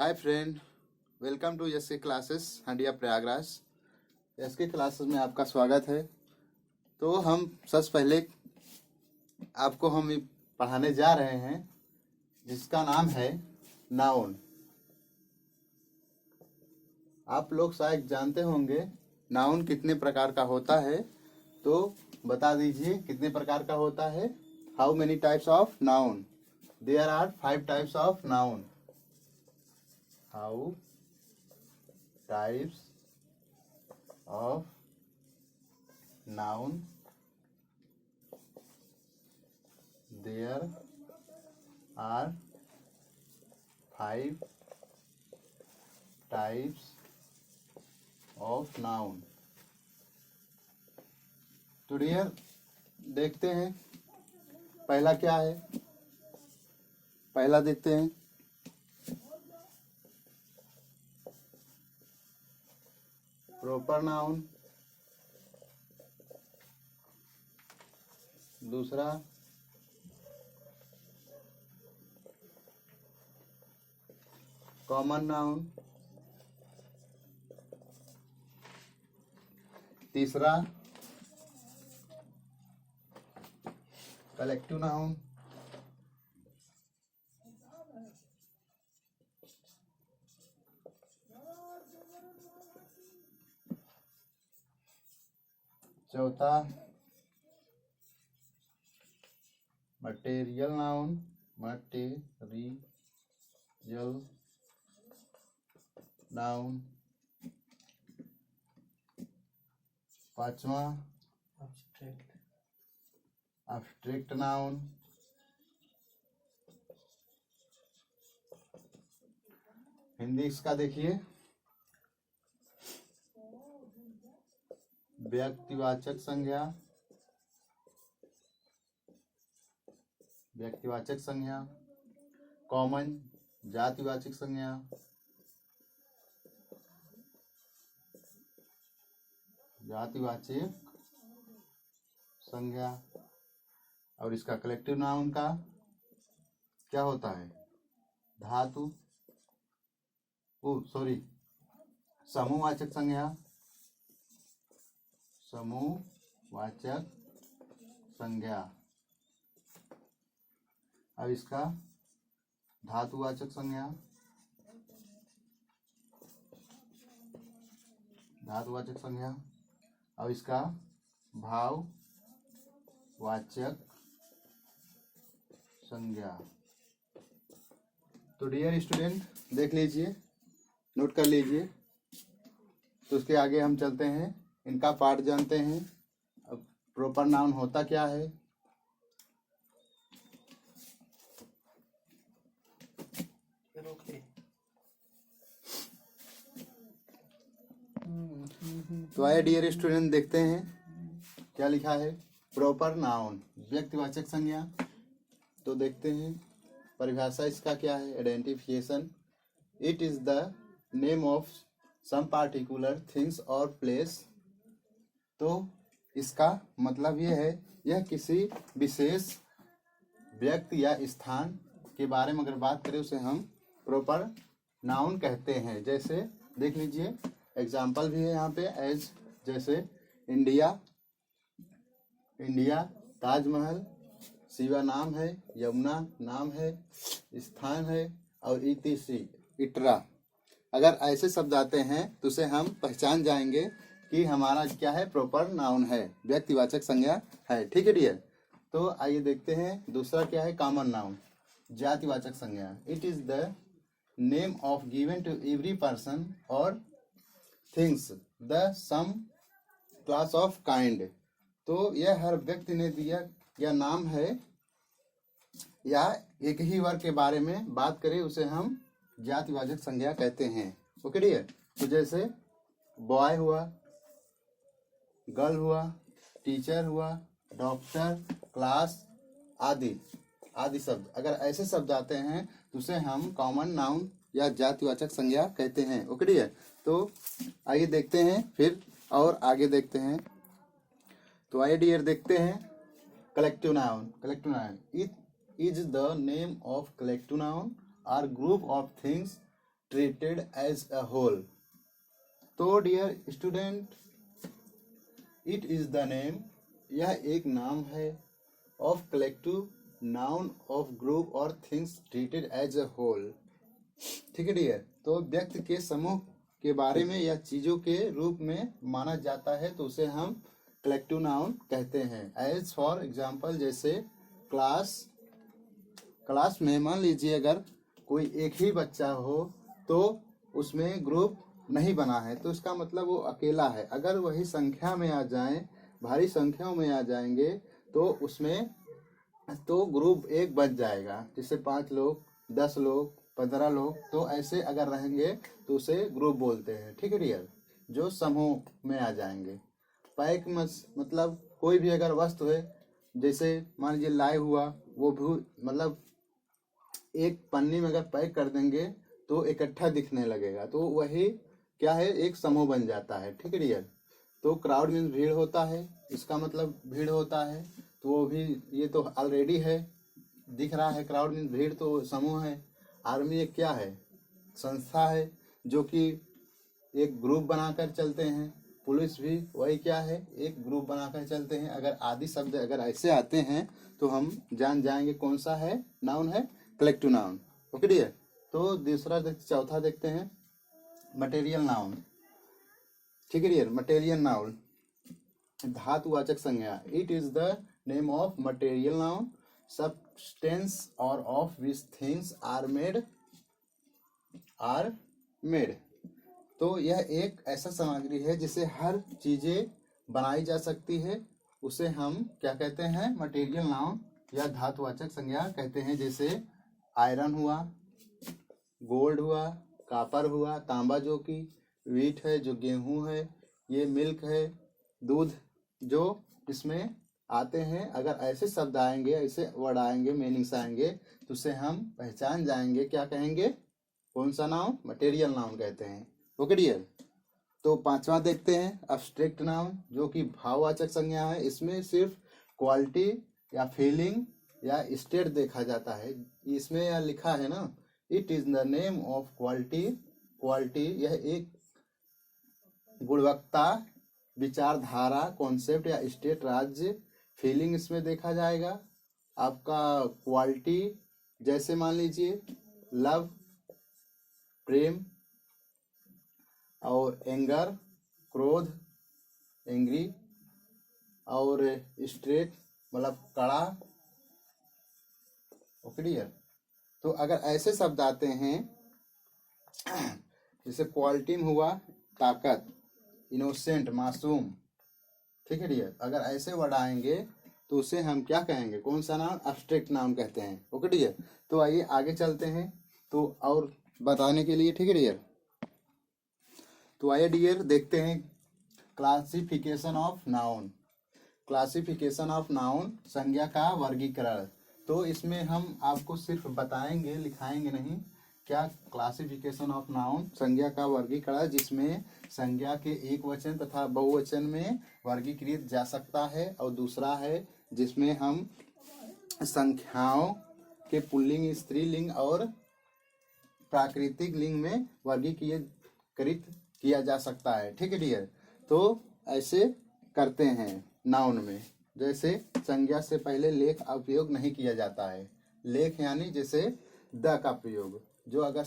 Hi friend, welcome to S K classes Handia Prayagraj. S K classes में आपका स्वागत है। तो हम सबसे पहले आपको हम पढ़ाने जा रहे हैं जिसका नाम है नाउन। आप लोग शायद जानते होंगे नाउन कितने प्रकार का होता है, तो बता दीजिए कितने प्रकार का होता है। How many types of noun? There are 5 types of noun. How types of noun? There are 5 types of noun. तो डियर देखते हैं पहला क्या है। पहला देखते हैं प्रॉपर नाउन। दूसरा कॉमन नाउन। तीसरा कलेक्टिव नाउन। चौथा मटेरियल नाउन। Material noun. पांचवा एब्स्ट्रैक्ट नाउन। हिंदी इसका देखिए व्यक्तिवाचक संज्ञा। व्यक्तिवाचक संज्ञा। कॉमन जातिवाचक संज्ञा। जातिवाचक संज्ञा। और इसका कलेक्टिव नाउन का क्या होता है? धातु समूहवाचक संज्ञा। समूहवाचक संज्ञा। अब इसका धातुवाचक संज्ञा। धातुवाचक संज्ञा। अब इसका भाववाचक संज्ञा। तो डियर स्टूडेंट देख लीजिए, नोट कर लीजिए। तो उसके आगे हम चलते हैं, इनका पार्ट जानते हैं। अब प्रॉपर नाउन होता क्या है? तो आइए डियर स्टूडेंट देखते हैं क्या लिखा है। प्रॉपर नाउन व्यक्तिवाचक संज्ञा। तो देखते हैं परिभाषा इसका क्या है। Identification, it is the name of some particular things और प्लेस। तो इसका मतलब ये है, यह किसी विशेष व्यक्ति या स्थान के बारे में अगर बात करें उसे हम प्रॉपर नाउन कहते हैं। जैसे देख लीजिए एग्जाम्पल भी है यहाँ पे, एज जैसे इंडिया। इंडिया ताजमहल, शिवा नाम है, यमुना नाम है, स्थान है, और इटरा। अगर ऐसे शब्द आते हैं तो उसे हम पहचान जाएंगे कि हमारा क्या है, प्रॉपर नाउन है, व्यक्तिवाचक संज्ञा है। ठीक है डियर। तो आइए देखते हैं दूसरा क्या है, कॉमन नाउन जातिवाचक संज्ञा। It is the name of given to every person और things the same class of kind. तो यह हर व्यक्ति ने दिया या नाम है, या एक ही वर्ग के बारे में बात करें उसे हम जातिवाचक संज्ञा कहते हैं। Okay dear. तो जैसे बॉय हुआ, गर्ल हुआ, टीचर हुआ, डॉक्टर, क्लास आदि आदि शब्द, अगर ऐसे शब्द आते हैं तो उसे हम कॉमन नाउन या जातिवाचक संज्ञा कहते हैं। Okay dear. तो आइए देखते हैं फिर और आगे देखते हैं। तो आइए डियर देखते हैं collective noun. Collective noun it is the name of collective noun are group of things treated as a whole. तो dear student, it is the name, यह एक नाम है, of collective noun of group और things treated as a whole. ठीक है dear, तो व्यक्ति के समूह के बारे में या चीजों के रूप में माना जाता है तो उसे हम कलेक्टिव नाउन कहते हैं। एज फॉर एग्जाम्पल, जैसे क्लास में मान लीजिए अगर कोई एक ही बच्चा हो तो उसमें ग्रुप नहीं बना है, तो इसका मतलब वो अकेला है। अगर वही संख्या में आ जाए, भारी संख्याओं में आ जाएंगे तो उसमें तो ग्रुप एक बच जाएगा, जैसे 5 लोग, 10 लोग, 15 लोग, तो ऐसे अगर रहेंगे तो उसे ग्रुप बोलते हैं। ठीक है डियर, जो समूह में आ जाएंगे। पैक मतलब कोई भी अगर वस्तु है, जैसे मान लीजिए लाई हुआ, वो भी मतलब एक पन्नी में अगर पैक कर देंगे तो इकट्ठा दिखने लगेगा, तो वही क्या है, एक समूह बन जाता है। ठीक है डियर, तो क्राउड मीन्स भीड़ होता है, इसका मतलब भीड़ होता है, तो वो भी ये तो ऑलरेडी है, दिख रहा है। क्राउड मीन्स भीड़, तो समूह है। आर्मी एक क्या है, संस्था है जो कि एक ग्रुप बनाकर चलते हैं। पुलिस भी वही क्या है, एक ग्रुप बनाकर चलते हैं। अगर आदि शब्द अगर ऐसे आते हैं तो हम जान जाएंगे कौन सा है, नाउन है, कलेक्टिव नाउन। ओके डियर, तो चौथा देखते हैं, मटेरियल नाउन। ठीक है डियर, मटेरियल नाउन धातुवाचक संज्ञा। It is the name of material noun, substance और of which things are made. तो यह एक ऐसा सामग्री है जिसे हर चीजें बनाई जा सकती है, उसे हम क्या कहते हैं, मटेरियल नाउन या धातुवाचक संज्ञा कहते हैं। जैसे आयरन हुआ, गोल्ड हुआ, कापर हुआ, तांबा जो कि वीट है, जो गेहूं है, ये मिल्क है, दूध जो इसमें आते हैं। अगर ऐसे शब्द आएंगे, ऐसे वर्ड आएंगे, मीनिंग्स आएंगे, तो उसे हम पहचान जाएंगे, क्या कहेंगे, कौन सा नाउन, मटेरियल नाउन कहते हैं। ओके डियर, तो पांचवा देखते हैं, अब्स्ट्रैक्ट नाउन, जो कि भाववाचक संज्ञा है। इसमें सिर्फ क्वालिटी या फीलिंग या स्टेट देखा जाता है। इसमें यह लिखा है ना, it is the name of quality. Quality यह एक गुणवत्ता, विचारधारा, कॉन्सेप्ट या स्टेट, राज्य। फीलिंग इसमें देखा जाएगा आपका क्वालिटी, जैसे मान लीजिए लव, प्रेम, और एंगर, क्रोध, एंग्री, और स्ट्रेट मतलब कड़ा। ओके डियर, तो अगर ऐसे शब्द आते हैं, जैसे क्वालिटी में हुआ ताकत, इनोसेंट मासूम। ठीक है डियर, अगर ऐसे वर्ड आएंगे तो उसे हम क्या कहेंगे, कौन सा नाम, अब्स्ट्रैक्ट नाम कहते हैं। ओके डियर, तो आइए आगे चलते हैं तो और बताने के लिए। ठीक है डियर, तो आइए डियर देखते हैं classification of noun. Classification of noun, संज्ञा का वर्गीकरण। तो इसमें हम आपको सिर्फ बताएंगे, लिखाएंगे नहीं, क्या क्लासिफिकेशन ऑफ नाउन, संज्ञा का वर्गीकरण, जिसमें संज्ञा के एक वचन तथा बहुवचन में वर्गीकृत जा सकता है, और दूसरा है जिसमें हम संख्याओं के पुल्लिंग, स्त्रीलिंग और प्राकृतिक लिंग में वर्गीकृत किया जा सकता है। ठीक है डियर, तो ऐसे करते हैं नाउन में। जैसे संज्ञा से पहले लेख का उपयोग नहीं किया जाता है। लेख यानी जैसे द का प्रयोग, जो अगर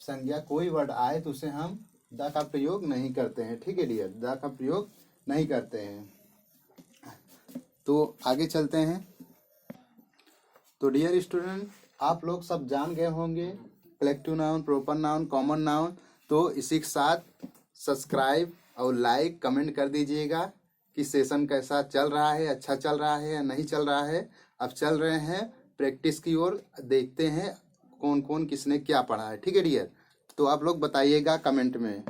संज्ञा कोई वर्ड आए तो उसे हम द का प्रयोग नहीं करते हैं। ठीक है डियर, द का प्रयोग नहीं करते हैं। तो आगे चलते हैं। तो डियर स्टूडेंट, आप लोग सब जान गए होंगे collective noun, proper noun, common noun. तो इसी के साथ सब्सक्राइब और लाइक कमेंट कर दीजिएगा कि सेशन कैसा चल रहा है, अच्छा चल रहा है या नहीं चल रहा है। अब चल रहे हैं प्रैक्टिस की ओर, देखते हैं कौन कौन किसने क्या पढ़ा है। ठीक है डियर, तो आप लोग बताइएगा कमेंट में।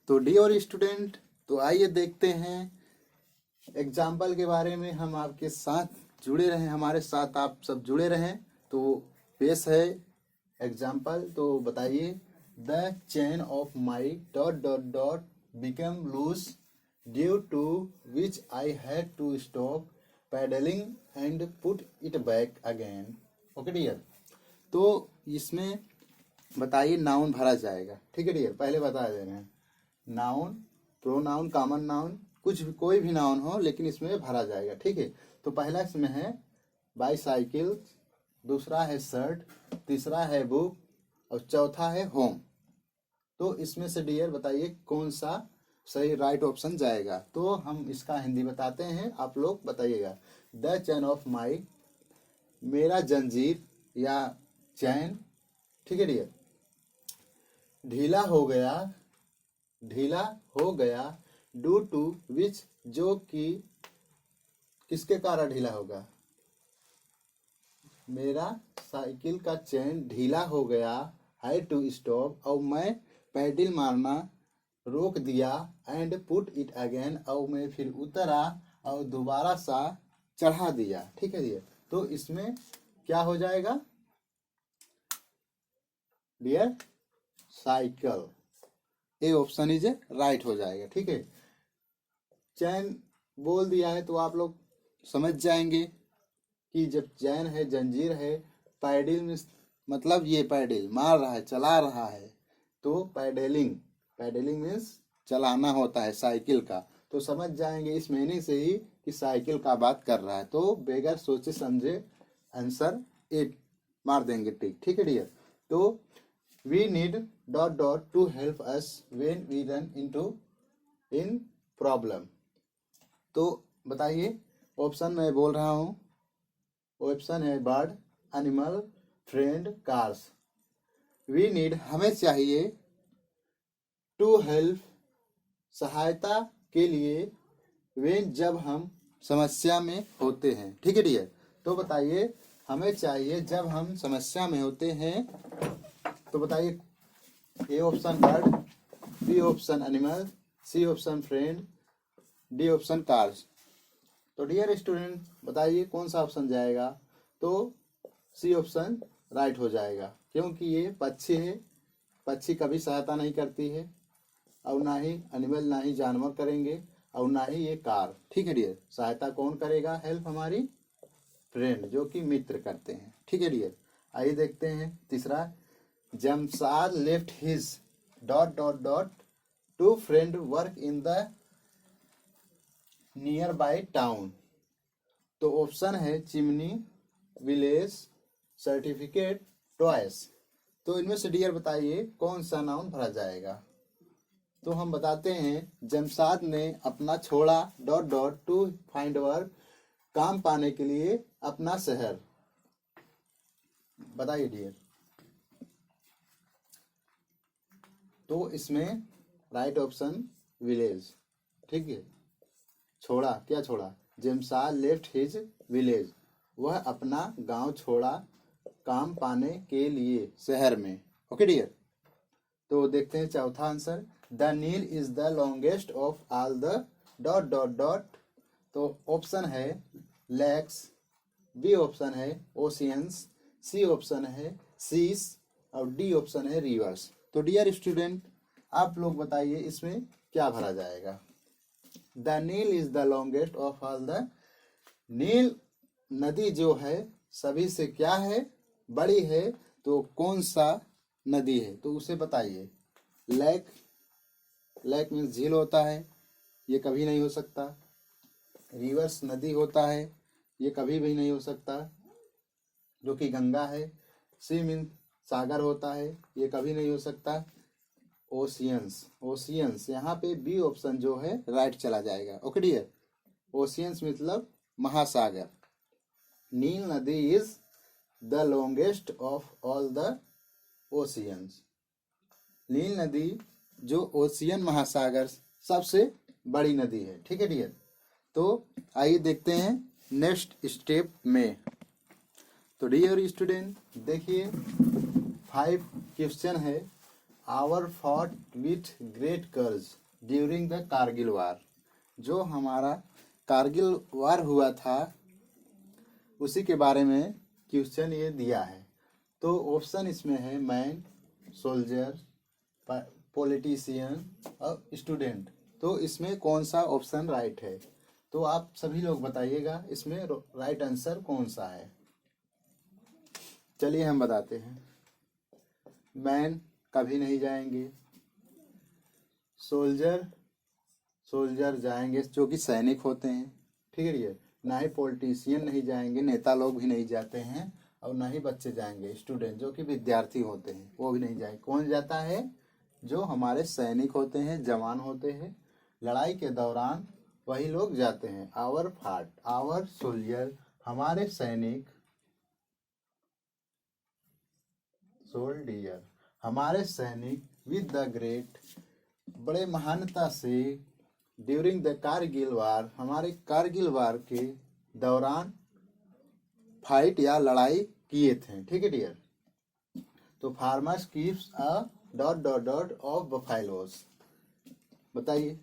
तो डियर स्टूडेंट, तो आइए देखते हैं एग्जाम्पल के बारे में। हम आपके साथ जुड़े रहें, हमारे साथ आप सब जुड़े रहें। तो पेश है एग्जाम्पल, तो बताइए, the chain of my dot dot dot become loose due to which I had to stop pedalling and put it back again. Okay dear, तो इसमें बताइए नाउन भरा जाएगा, ठीक है डियर, पहले बता दे रहे हैं। नाउन, प्रोनाउन, कॉमन नाउन, कुछ भी कोई भी नाउन हो लेकिन इसमें भरा जाएगा, ठीक है। तो पहला इसमें है बाईसाइकिल, दूसरा है शर्ट, तीसरा है बुक और चौथा है होम। तो इसमें से डियर बताइए कौन सा सही राइट ऑप्शन जाएगा। तो हम इसका हिंदी बताते हैं, आप लोग बताइएगा। द चैन ऑफ माई, मेरा जंजीर या चैन, ठीक है डियर। ढीला हो गया, ढीला हो गया, ड्यू टू विच, जो कि किसके कारण ढीला होगा। मेरा साइकिल का चैन ढीला हो गया, हैड टू स्टॉप, और मैं पैडल मारना रोक दिया, एंड पुट इट अगेन, और मैं फिर उतरा और दोबारा सा चढ़ा दिया, ठीक है डियर। तो इसमें क्या हो जाएगा dear, cycle, A option is right हो जाएगा, ठीक है। चैन बोल दिया है तो आप लोग समझ जाएंगे कि जब चैन है, जंजीर है, पैडल में मतलब ये पैडल मार रहा है, चला रहा है, तो पैडलिंग, पैडलिंग मीन्स चलाना होता है साइकिल का। तो समझ जाएंगे इस मीनिंग से ही कि साइकिल का बात कर रहा है। तो बगैर सोचे समझे आंसर एक मार देंगे टिक, ठीक है डियर। तो we need dot dot to help us when we run in problem. तो बताइए ऑप्शन मैं बोल रहा हूँ। ऑप्शन है bird, animal, friend, cars. We need हमें चाहिए, टू हेल्प सहायता के लिए, व्हेन जब हम समस्या में होते हैं, ठीक है डियर। तो बताइए हमें चाहिए जब हम समस्या में होते हैं। तो बताइए A option bird, B option animal, C option friend, D option cars. तो डियर स्टूडेंट बताइए कौन सा ऑप्शन जाएगा। तो सी ऑप्शन राइट हो जाएगा, क्योंकि ये पक्षी है, पक्षी कभी सहायता नहीं करती है, और ना ही एनिमल, ना ही जानवर करेंगे, और ना ही ये कार, ठीक है डियर। सहायता कौन करेगा, हेल्प हमारी फ्रेंड, जो कि मित्र करते हैं, ठीक है डियर। आइए देखते हैं तीसरा। Jamshad left his dot dot dot to friend work in the nearby town. तो ऑप्शन है चिमनी, विलेज, सर्टिफिकेट, टॉयस। तो इनमें से डियर बताइए कौन सा नाउन भरा जाएगा। तो हम बताते हैं जमशाद ने अपना छोड़ा dot dot to find work, काम पाने के लिए अपना शहर। बताइए डियर। तो इसमें राइट ऑप्शन विलेज, ठीक है। छोड़ा, क्या छोड़ा, जमशाद लेफ्ट हिज विलेज, वह अपना गांव छोड़ा काम पाने के लिए शहर में, ओके डियर। तो देखते हैं चौथा answer. The Nile is the longest of all the dot dot dot. तो ऑप्शन है लेक्स, बी ऑप्शन है ओशियंस, सी ऑप्शन है सीस, और डी ऑप्शन है रिवर्स। तो डियर स्टूडेंट आप लोग बताइए इसमें क्या भरा जाएगा। The Nile is the longest of all the, Nile नदी जो है सभी से क्या है, बड़ी है। तो कौन सा नदी है, तो उसे बताइए। लेक, लेक मीन्स झील होता है, ये कभी नहीं हो सकता। रिवर्स नदी होता है, ये कभी भी नहीं हो सकता, जो कि गंगा है। सी मीन्स सागर होता है, ये कभी नहीं हो सकता। ओशियंस, ओशियंस यहाँ पे बी ऑप्शन जो है राइट चला जाएगा, ओके डियर। ओशियंस मतलब महासागर। नील नदी is the longest of all the oceans. Nile नदी जो ओशियन महासागर सबसे बड़ी नदी है, ठीक है डियर। तो आइए देखते हैं नेक्स्ट स्टेप में। तो डियर स्टूडेंट देखिए 5 क्वेश्चन है। आवर फॉट विथ ग्रेट कर्ज ड्यूरिंग द कारगिल वार। जो हमारा कारगिल वार हुआ था उसी के बारे में क्वेश्चन ये दिया है। तो ऑप्शन इसमें है मैन, सोल्जर, पॉलिटिशियन और स्टूडेंट। तो इसमें कौन सा ऑप्शन राइट है, तो आप सभी लोग बताइएगा इसमें राइट आंसर कौन सा है। चलिए हम बताते हैं। मैन कभी नहीं जाएंगे। सोल्जर, सोल्जर जाएंगे जो कि सैनिक होते हैं, ठीक है डियर। ना ही पॉलिटिशियन नहीं जाएंगे, नेता लोग भी नहीं जाते हैं, और ना ही बच्चे जाएंगे, स्टूडेंट जो कि विद्यार्थी होते हैं वो भी नहीं जाएंगे। कौन जाता है? जो हमारे सैनिक होते हैं, जवान होते हैं, लड़ाई के दौरान वही लोग जाते हैं। आवर फाट, आवर सोल्जर, हमारे सैनिक, सोल्डियर, हमारे सैनिक, विद द ग्रेट, बड़े महानता से, ड्यूरिंग द कारगिल वार, हमारे कारगिल वार के दौरान फाइट या लड़ाई किए थे, ठीक है डियर। तो farmers keeps a dot dot dot of buffaloes. बताइए,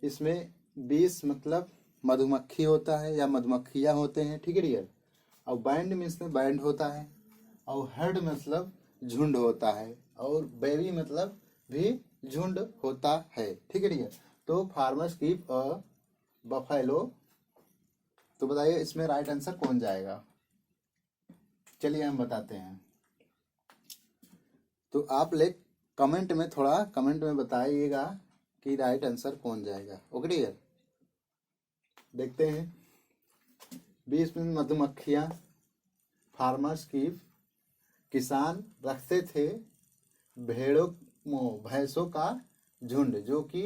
इसमें 20 मतलब मधुमक्खी होता है या मधुमक्खियां होते हैं, ठीक है डियर। और बैंड मीन्स में बैंड होता है, और हर्ड मतलब झुंड होता है, और बेबी मतलब भी झुंड होता है, ठीक है डियर। तो फार्मर्स कीप अ बफेलो। तो बताइए इसमें राइट आंसर कौन जाएगा? चलिए हम बताते हैं। तो आप लोग कमेंट में, थोड़ा कमेंट में बताइएगा कि राइट आंसर कौन जाएगा। ओके डियर, देखते हैं। 20 में मधुमक्खियां, फार्मर्स की, किसान रखते थे भेड़ों भैंसों का झुंड, जो कि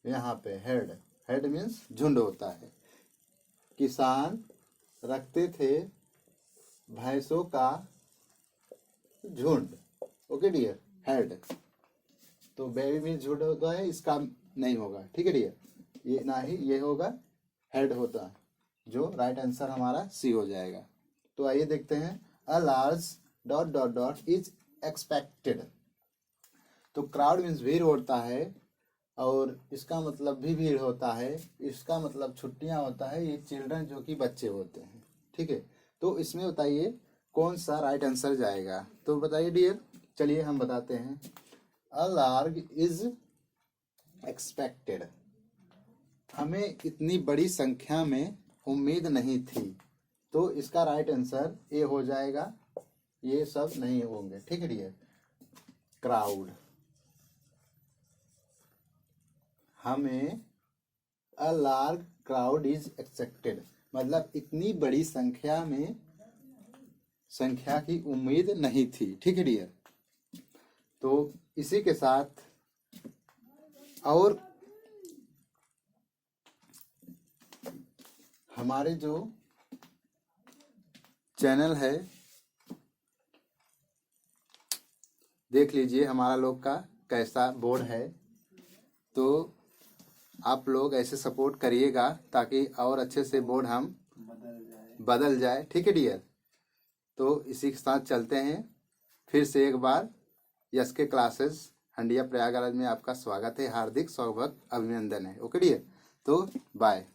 यहाँ पे हेड, हेड मीन्स झुंड होता है। किसान रखते थे भैंसों का झुंड, ओके डियर, हेड। तो बेबी मीन्स झुंड होता है, इसका नहीं होगा, ठीक है डियर। ये ना ही ये होगा, हेड होता है, जो राइट आंसर हमारा सी हो जाएगा। तो आइए देखते हैं। A large dot dot dot is expected. तो क्राउड मीन्स भीड़ होता है, और इसका मतलब भी भीड़ होता है, इसका मतलब छुट्टियां होता है। ये चिल्ड्रन जो कि बच्चे होते हैं, ठीक है। तो इसमें बताइए कौन सा राइट आंसर जाएगा? तो बताइए डियर, चलिए हम बताते हैं। अ लार्ज इज एक्सपेक्टेड, हमें इतनी बड़ी संख्या में उम्मीद नहीं थी। तो इसका राइट आंसर ए हो जाएगा, ये सब नहीं होंगे, ठीक है डियर। क्राउड, हमें a large crowd is expected, मतलब इतनी बड़ी संख्या में, संख्या की उम्मीद नहीं थी, ठीक है डियर। तो इसी के साथ और हमारे जो चैनल है, देख लीजिए हमारा लोग का कैसा बोर्ड है। तो आप लोग ऐसे सपोर्ट करिएगा ताकि और अच्छे से बोर्ड हम बदल जाए, ठीक है डियर। तो इसी के साथ चलते हैं। फिर से एक बार यस के क्लासेस हंडिया प्रयागराज में आपका स्वागत है, हार्दिक स्वागत, अभिनंदन है। ओके डियर, तो बाय।